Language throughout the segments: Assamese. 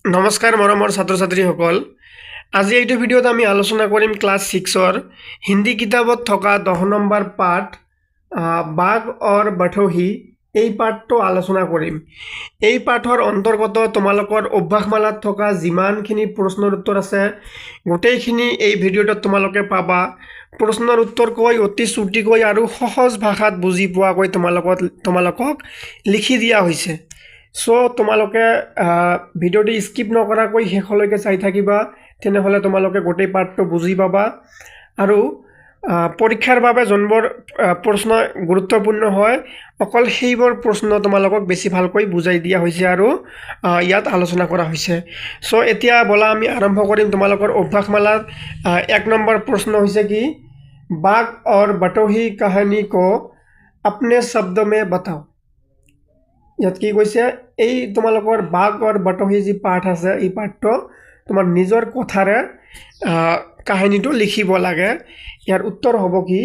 নমস্কাৰ মৰমৰ ছাত্ৰ ছাত্ৰীসকল। আজি এইটো ভিডিঅ'ত আমি আলোচনা কৰিম ক্লাছ 6ৰ হিন্দী কিতাপত থকা 10 নম্বৰ পাঠ বাঘ और बटोही এই পাঠটো আলোচনা কৰিম। এই পাঠৰ অন্তৰ্গত তোমালোকৰ অভ্যাসমালাত থকা যিমানখিনি প্ৰশ্নৰ উত্তৰ আছে গোটেইখিনি এই ভিডিঅ'টোত তোমালোকে পাবা। প্ৰশ্নৰ উত্তৰ কৈ অতি চুটিকৈ আৰু সহজ ভাষাত বুজি পোৱাকৈ তোমালোকক লিখি দিয়া হৈছে। সো তোমালোকে ভিডিওটি স্কিপ নকৰাকৈ শেষলৈকে চাই থাকিবা, তেনেহ'লে তোমালোকে গোটেই পাঠটো বুজি পাবা। আৰু পৰীক্ষাৰ বাবে যোনবোৰ প্ৰশ্ন গুৰুত্বপূৰ্ণ হয় অকল সেইবোৰ প্ৰশ্ন তোমালোকক বেছি ভালকৈ বুজাই দিয়া হৈছে আৰু ইয়াত আলোচনা কৰা হৈছে। সো এতিয়া বলা আমি আৰম্ভ কৰিম তোমালোকৰ অভ্যাসমালাৰ 1 নম্বৰ প্ৰশ্ন হৈছে কি, बाघ और बटोही कहानी को अपने शब्द में बताओ। ইয়াত কি কৈছে, এই তোমালোকৰ বাঘ और बटोही যি পাঠ আছে এই পাঠটো তোমাৰ নিজৰ কথাৰে কাহিনীটো লিখিব লাগে। ইয়াৰ উত্তৰ হ'ব কি,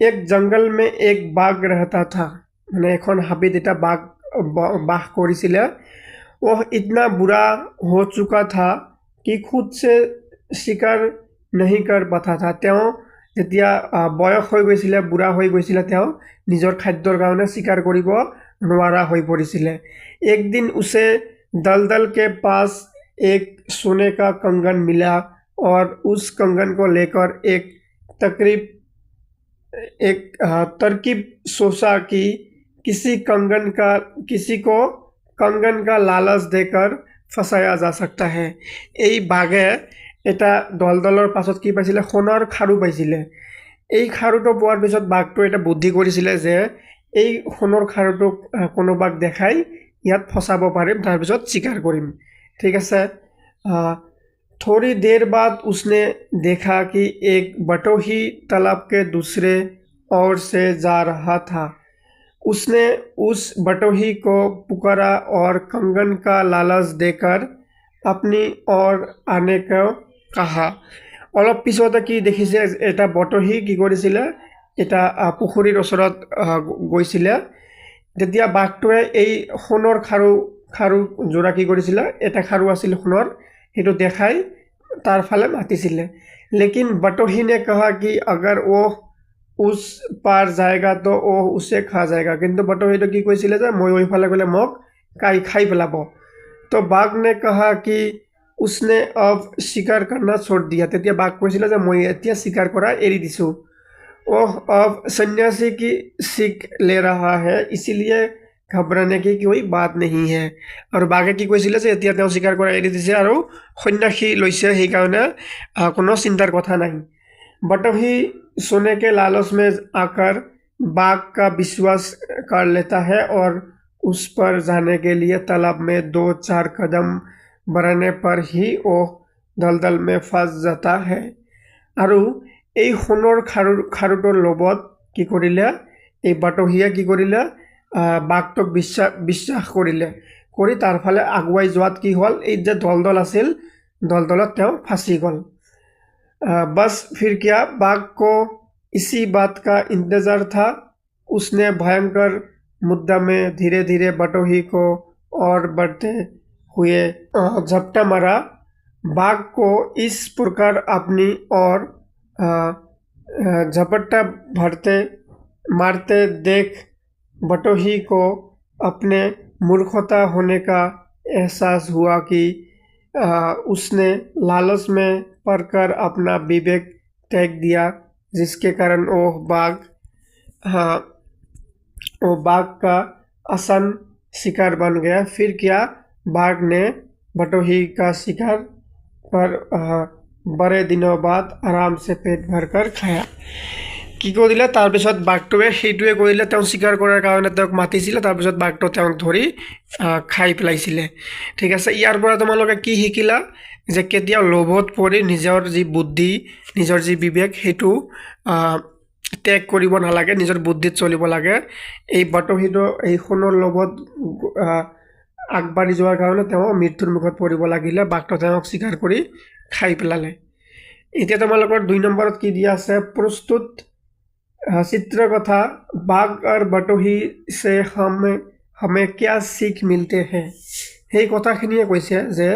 एक जंगल में एक बाघ रहता था, মানে এখন হাবিত এটা বাঘ কৰিছিলে। वह इतना बुरा हो चुका था कि खुद से शिकार नहीं कर पाता था। তেওঁ যেতিয়া বয়স হৈ গৈছিলে, বুঢ়া হৈ গৈছিলে, তেওঁ নিজৰ খাদ্যৰ কাৰণে শিকাৰ কৰিব নোৱাৰা হৈ পৰিছিলে। एक दिन उसे दलदल के पास एक सोने का कंगन मिला और उस कंगन को लेकर एक तरकीब सोचा कि किसी को कंगन का लालच देकर फसाया जा सकता है। এই বাঘে এটা দলদলৰ পাছত কি পাইছিলে, সোণৰ খাৰু পাইছিলে। এই খাৰুটো পোৱাৰ পিছত বাঘটো এটা বুদ্ধি কৰিছিলে যে এই সোণৰ খাৰুটোক কোনোবাক দেখাই ইয়াত ফসাব পাৰিম, তাৰপিছত শিকাৰ কৰিম। ঠিক আছে। थोड़ी देर बाद उसने देखा कि एक बटोही तालाब के दूसरे ओर से जा रहा था। उसने उस बटोही को पुकारा और कंगन का लालच देकर अपनी ओर आने को कहा। অলপ পিছতে কি দেখিছে, এটা বটহি কি কৰিছিলে, এটা পুখুৰীৰ ওচৰত গৈছিলে। তেতিয়া বাঘটোৱে এই সোণৰ খাৰু জোৰা কি কৰিছিলে, এটা খাৰু আছিল সোণৰ, সেইটো দেখাই তাৰ ফালে মাতিছিলে। लेकिन बटोही ने कहा कि अगर वो उस पार जाएगा तो वो उसे खा जाएगा। কিন্তু बटोहीটো কি কৈছিলে যে মই ওই ফালে গ'লে মোক খাই পেলাব। तो बाघ ने कहा कि उसने अब शिकार करना छोड़ दिया। তেতিয়া বাঘ কৈছিলে যে মই এতিয়া শিকাৰ কৰা এৰি দিছোঁ। ওহ अब सन्यासी की सीख ले रहा है, इसीलिए घबराने की कोई बात नहीं है। আৰু বাঘে কি কৈছিলে যে এতিয়া তেওঁ শিকাৰ কৰা এৰি দিছে আৰু সন্ন্যাসী লৈছে, সেইকাৰণে কোনো চিন্তাৰ কথা নাই। बटोही सोने के लालच में आकर बाघ का विश्वास कर लेता है और उस पर जाने के लिए तालाब में 2-4 कदम बढ़ाने पर ही वो दलदल में फंस जाता है। আৰু এই সোণৰ খাৰুটোৰ লোভত কি কৰিলে, এই বটহিয়ে কি কৰিলে, বাঘটোক বিশ্বাস কৰিলে, কৰি তাৰ ফালে আগুৱাই যোৱাত কি হ'ল, এই যে দলদল আছিল দলদলত তেওঁ ফাঁচি গ'ল। बस फिर क्या, बाघ को इसी बात का इंतजार था। उसने भयंकर मुद्दा में धीरे धीरे बटोही को और बढ़ते हुए झपटा मारा। बाघ को इस प्रकार अपनी ओर झपट्टा मारते देख बटोही को अपने मूर्खता होने का एहसास हुआ कि उसने लालच में पड़कर अपना विवेक त्याग दिया, जिसके कारण वो बाघ का आसान शिकार बन गया। फिर क्या, बाघ ने बटोही का शिकार पर बड़े दिनों बाद आराम से पेट भरकर खाया। কি কৰিলে, তাৰপিছত বাঘটোৱে সেইটোৱে কৰিলে, তেওঁ শিকাৰ কৰাৰ কাৰণে তেওঁক মাতিছিলে, তাৰপিছত বাঘটো তেওঁক ধৰি খাই পেলাইছিলে। ঠিক আছে। ইয়াৰ পৰা তোমালোকে কি শিকিলা, যে কেতিয়াও লোভত পৰি নিজৰ যি বুদ্ধি, নিজৰ যি বিবেক, সেইটো ত্যাগ কৰিব নালাগে, নিজৰ বুদ্ধিত চলিব লাগে। এই বটহিটো এই সোণৰ লোভত আগবাঢ়ি যোৱাৰ কাৰণে তেওঁ মৃত্যুৰ মুখত পৰিব লাগিলে, বাঘটো তেওঁক শিকাৰ কৰি খাই পেলালে। এতিয়া তোমালোকৰ 2 নম্বৰত কি দিয়া আছে, প্ৰস্তুত चित्रकथा, बाघ और बटोही से हमें क्या सीख मिलते हैं। সেই কথাখিনিয়ে কৈছে যে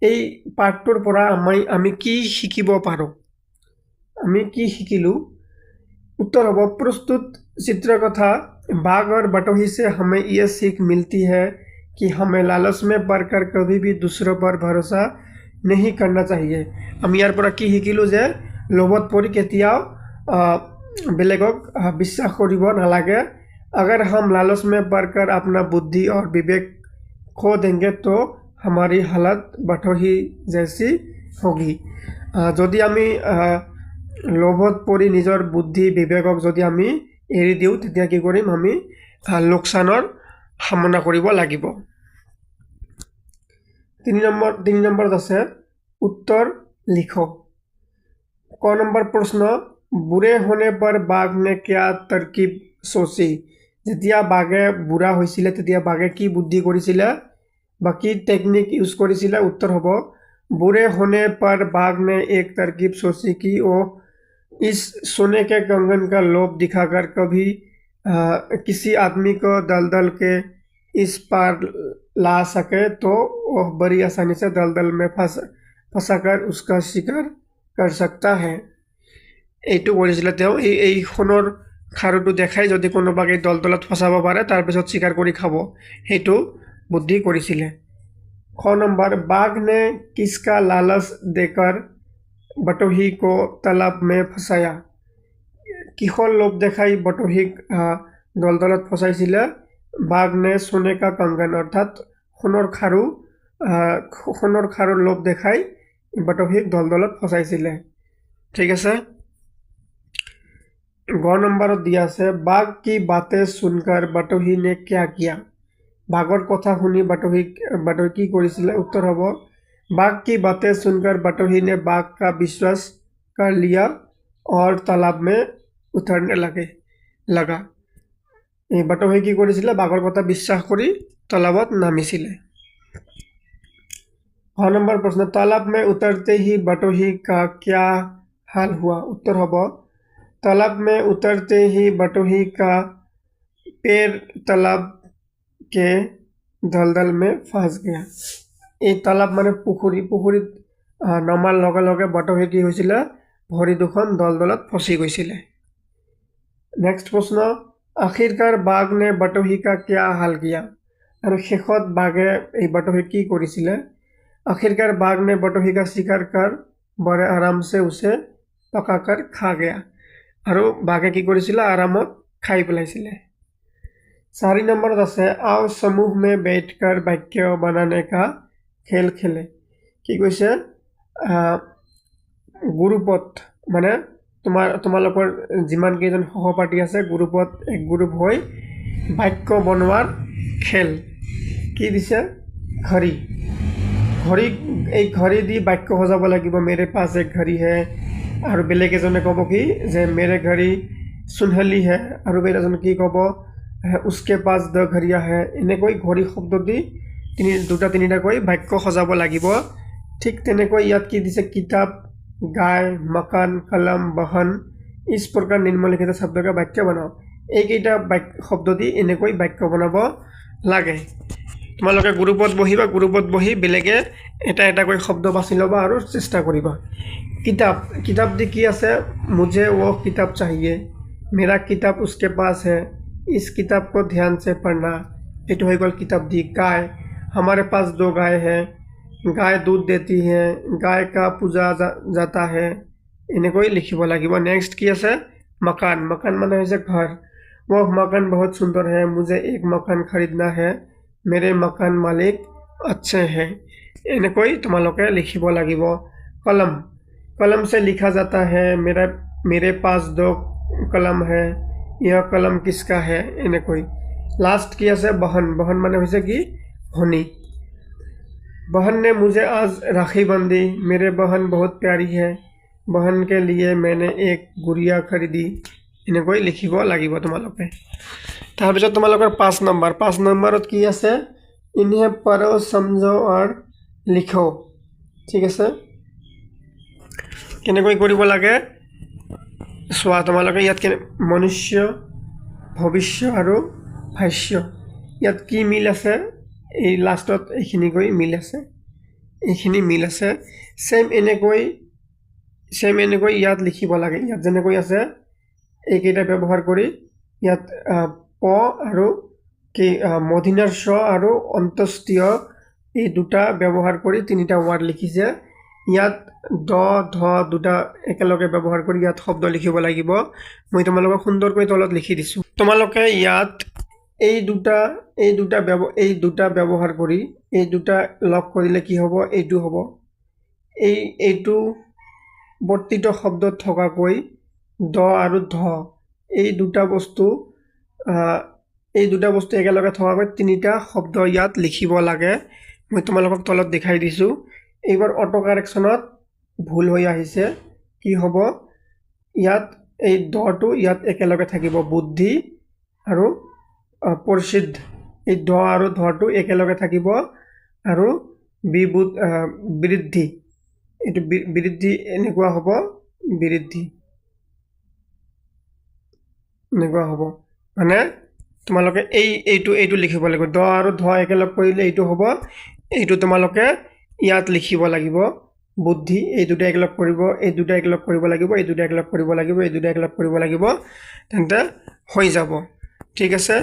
এই পাঠটোৰ পৰা আমি কি শিকিব পাৰোঁ? আমি কি শিকিলোঁ? उत्तर होगा प्रस्तुत चित्र कथा बाघ और बटोही से हमें यह सीख मिलती है कि हमें लालच में पड़कर कभी भी दूसरों पर भरोसा नहीं करना चाहिए। আমি ইয়াৰ পৰা কি শিকিলোঁ যে লোভত পৰি কেতিয়াও বেলেগক বিশ্বাস কৰিব নালাগে। अगर हम लालच में पड़कर अपना बुद्धि और विवेक खो देंगे तो हमारी हालत बटोही जैसी होगी। যদি আমি লোভত পৰি নিজৰ বুদ্ধি বিবেকক যদি আমি এৰি দিওঁ তেতিয়া কি কৰিম? আমি লোকচানৰ সামনা কৰিব লাগিব। 3 নম্বৰত আছে उत्तर लिखो। क नंबर प्रश्न बुरे होने पर बाघ ने क्या तरकीब सोची? যেতিয়া বাঘে বুঢ়া হৈছিলে তেতিয়া বাঘে কি বুদ্ধি কৰিছিলে বা কি টেকনিক ইউজ কৰিছিলে? उत्तर হ'ব बुरे होने पर बाघ ने एक तरकीब सोची कि वो इस सोने के कंगन का लोभ दिखाकर कभी किसी आदमी को दलदल के इस पार ला सके तो वह बड़ी आसानी से दलदल में फंसाकर उसका शिकार कर सकता है। এইটো কৰিছিলে তেওঁ এই সোণৰ খাৰুটো দেখাই যদি কোনোবাক এই দলদলত ফচাব পাৰে তাৰপিছত শিকাৰ কৰি খাব, সেইটো বুদ্ধি কৰিছিলে। খ नंबर बाघ ने किसका लालच देकर बटोही को तालाब में फंसाया? किसर लोभ देखाई बटोहीक दलदলত फसाইছিলে? बाघ ने सोने का कंगन अर्थात সোণৰ খাৰুৰ লোভ দেখাই बटोहीक दलदলত फसाইছিলে। ঠিক আছে। ग नंबरत দিয়া আছে बाघ की बातें सुनकर बटोही ने क्या किया? बाघर कथा शुनी बटोही की কৰিছিলে? उत्तर হ'ব बाघ की बातें सुनकर बटोही ने बाघ का विश्वास कर लिया और तालाब में उतरने लगा। बटोही की কৰিছিলে? बाघर कथा विश्वास কৰি तालाबत नामिছিলে। ख नंबर प्रश्न तालाब में उतरते ही बटोही का क्या हाल हुआ? उत्तर হ'ব तालाब में उतरते ही बटोही का पैर तालाब के दलदल में फंस गया। এই তালাব মানে পুখুৰীত নমাৰ লগে লগে বটহি কি হৈছিলে? ভৰি দুখন দলদলত ফচি গৈছিলে। নেক্সট প্ৰশ্ন আখিৰকাৰ বাঘ নে বটহি কা क्या हाल किया? আৰু শেষত বাঘে এই বটহি কি কৰিছিলে? आखिरकार बाघ ने बटोही का शिकार कर बड़े आराम से उसे पकाकर खा गया। और बाघे की কৰিছিলে? आरामत खाई पेलाइছিলে। 4 नंबरत আছে आओ समूह में बैठकर वाक्य बनाने का खेल खेले। কি কৈছে? গ্ৰুপত মানে তোমালোকৰ যিমান কেইজন সহপাঠী আছে গ্ৰুপত এক গ্ৰুপ হৈ বাক্য বনোৱাৰ খেল কি দিছে? ঘড়ি এই ঘড়ি দি বাক্য সজাব লাগিব। मेरे पास एक घड़ी है আৰু বেলেগ এজনে ক'ব কি যে मेरे घड़ी सुनहली है আৰু বেলেগ এজনে কি ক'ব उसके पास 2 घड़ियाँ है। এনেকৈ ঘড়ি শব্দ দি দুটা তিনিটাকৈ বাক্য সজাব লাগিব। ঠিক তেনেকৈ ইয়াত কি দিছে? কিতাপ, গাय, मकान, कलम, बहन इस प्रकार निम्नलिखित शब्द का वाक्य बनाओ। এইকেইটা শব্দ দি এনেকৈ বাক্য বনাব লাগে। তোমালোকে গ্ৰুপত বহিবা, গ্ৰুপত বহি বেলেগে এটা এটাকৈ শব্দ বাছি ল'বা আৰু চেষ্টা কৰিবা। किताब दी की আছে? मुझे वो किताब चाहिए, मेरा किताब उसके पास है, इस किताब को ध्यान से पढ़ना। এইটো হৈ গ'ল किताब दी। गाय हमारे पास 2 गाय है, गाय दूध देती है, गाय का पूजा जाता है। এনেকৈ লিখিব লাগিব। नेक्स्ट की আছে? मकान মানে হৈছে घर। वो मकान बहुत सुंदर है, मुझे एक मकान खरीदना है, मेरे मकान मालिक अच्छे हैं। এনেকৈ তোমালোকে লিখিব লাগিব। कलम से लिखा जाता है, मेरे पास 2 कलम है, यह कलम किसका है? এনেকৈ। लास्ट की আছে? बहन মানে হৈছে কি? भनी। बहन ने मुझे आज राखी बांधी, मेरे बहन बहुत प्यारी है, बहन के लिए मैंने एक गुड़िया खरीदी। এনেকৈ লিখিব লাগিব তোমালোকে। তাৰপিছত তোমালোকৰ 5 নম্বৰত কি আছে? इन्हें पढ़ो, समझो और लिखो। ঠিক আছে। কেনেকৈ কৰিব লাগে চোৱা তোমালোকে। ইয়াত মনুষ্য, ভৱিষ্য আৰু ভাষ্য ইয়াত কি মিল আছে? এই লাষ্টত এইখিনিকৈ মিল আছে। এইখিনি মিল আছে সেম এনেকৈ ইয়াত লিখিব লাগে ইয়াত যেনেকৈ আছে এইকেইটা ব্যৱহাৰ কৰি ইয়াত প আৰু কি মধিনাৰ স আৰু অন্তস্তীয় এই দুটা ব্যৱহাৰ কৰি তিনিটা ৱাৰ্ড লিখিছে ইয়াত দ ধ দুটা একেলগে ব্যৱহাৰ কৰি ইয়াত শব্দ লিখিব লাগিব মই তোমালোকক সুন্দৰকৈ তলত লিখি দিছোঁ তোমালোকে ইয়াত এই দুটা ব্যৱহাৰ কৰি এই দুটা লগ কৰিলে কি হ'ব এইটো হ'ব এইটো বৰ্তিত শব্দত থকাকৈ দ আৰু ধ এই দুটা বস্তু একেলগে থকাকৈ তিনিটা শব্দ ইয়াত লিখিব লাগে মই তোমালোকক তলত দেখাই দিছোঁ এইবাৰ অটো কাৰেকশ্যনত ভুল হৈ আহিছে কি হ'ব ইয়াত এই দটো ইয়াত একেলগে থাকিব বুদ্ধি আৰু পৰিচিদ্ধ এই দ আৰু ধটো একেলগে থাকিব আৰু বৃদ্ধি এইটো বৃদ্ধি এনেকুৱা হ'ব বৃদ্ধি এনেকুৱা হ'ব মানে তোমালোকে এইটো লিখিব লাগিব দ আৰু ধ একেলগ কৰিলে এইটো হ'ব এইটো তোমালোকে ইয়াত লিখিব লাগিব বুদ্ধি এই দুটা একেলগ কৰিব এই দুটা একেলগ কৰিব লাগিব এই দুটা একেলগ কৰিব লাগিব এই দুটা একেলগ কৰিব লাগিব তেন্তে হৈ যাব ঠিক আছে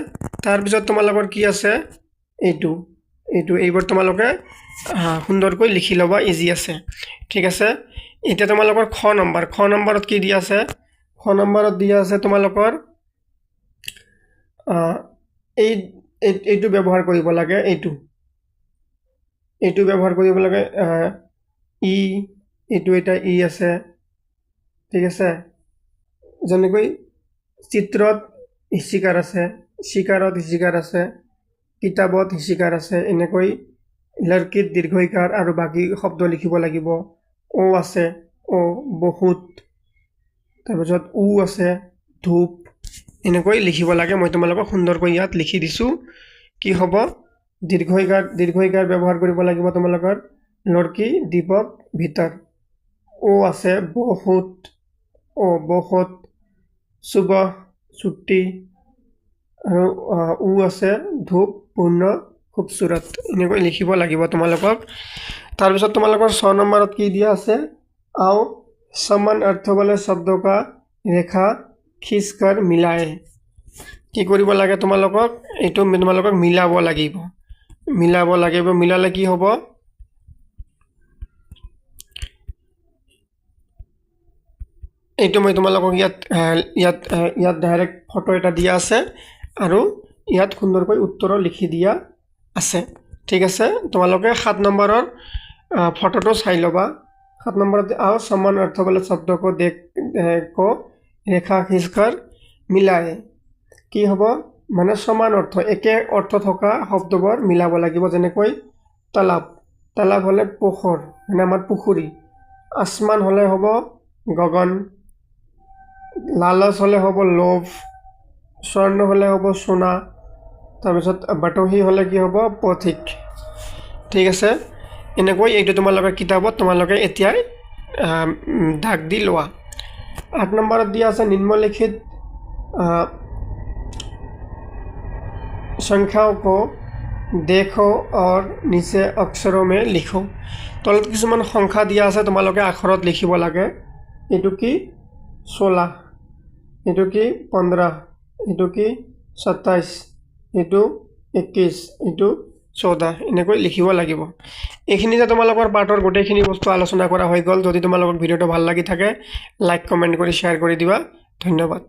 তাৰ পিছত তোমালোকৰ কি আছে এইটো এইবোৰ তোমালোকে সুন্দৰকৈ লিখি ল'বা ইজি আছে ঠিক আছে এতিয়া তোমালোকৰ খ নম্বৰত কি দিয়া আছে খ নম্বৰত দিয়া আছে তোমালোকৰ এইটো ব্যৱহাৰ কৰিব লাগে এইটো ব্যৱহাৰ কৰিব লাগে এইটো এটা আছে ঠিক আছে যেনেকৈ চিত্ৰত হিচিকাৰ আছে শিকাৰত হিচিকাৰ আছে কিতাপত হিচিকাৰ আছে এনেকৈ লড়কিত দীৰ্ঘইকাৰ আৰু বাকী শব্দ লিখিব লাগিব ও আছে ও বহুত তাৰপিছত উ আছে ধূপ এনেকৈ লিখিব লাগে মই তোমালোকক সুন্দৰকৈ ইয়াত লিখি দিছোঁ কি হ'ব দীৰ্ঘইকাৰ ব্যৱহাৰ কৰিব লাগিব তোমালোকৰ লড়কি দীপক ভিতৰ ও আছে বহুত বহুত সুবহ ছুটি আৰু উ আছে ধূপ পূৰ্ণ খুবসুৰত এনেকৈ লিখিব লাগিব তোমালোকক তাৰপিছত তোমালোকৰ 6 নম্বৰত কি দিয়া আছে आओ समान अर्थ वाले शब्दों का रेखा खींचकर मिलाए কি কৰিব লাগে তোমালোকক এইটো তোমালোকক মিলাব লাগিব মিলালে কি হ'ব এইটো মই তোমালোকক ইয়াত ডাইৰেক্ট ফটো এটা দিয়া আছে আৰু ইয়াত সুন্দৰকৈ উত্তৰ লিখি দিয়া আছে ঠিক আছে তোমালোকে 7 নম্বৰৰ ফটোটো চাই ল'বা 7 নম্বৰত आओ समान अर्थ वाले शब्दों को को रेखा खींचकर मिलाए কি হ'ব মানে সমান অৰ্থ একে অৰ্থ থকা শব্দবোৰ মিলাব লাগিব যেনেকৈ তালাব হলে পোখৰ মানে আমাৰ পুখুৰী আসমান হলে হ'ব গগন লালচ হলে হ'ব লোভ স্বৰ্ণ হলে হ'ব সোণা তাৰপিছত বাটহি হলে কি হ'ব পথিক ঠিক আছে এনেকৈ এইটো তোমালোকৰ কিতাপত তোমালোকে এতিয়াই দাগ দি লোৱা 8 নম্বৰত দিয়া আছে নিম্নলিখিত संख्याओं को देखो और नीचे अक्षरों में लिखो तলত কিছুমান সংখ্যা দিয়া আছে তোমালোকে আখৰত লিখিব লাগে এটো কি 16 এটো কি 15 এটো কি 27 এটো 21 এটো 14 এনেকৈ লিখিব লাগিব এইখিনি যে তোমালোকৰ পাঠৰ গোটেইখিনি বস্তু আলোচনা কৰা হৈ গল যদি তোমালোকৰ ভিডিওটো ভাল লাগি থাকে লাইক কমেন্ট কৰি শেয়াৰ কৰি দিবা ধন্যবাদ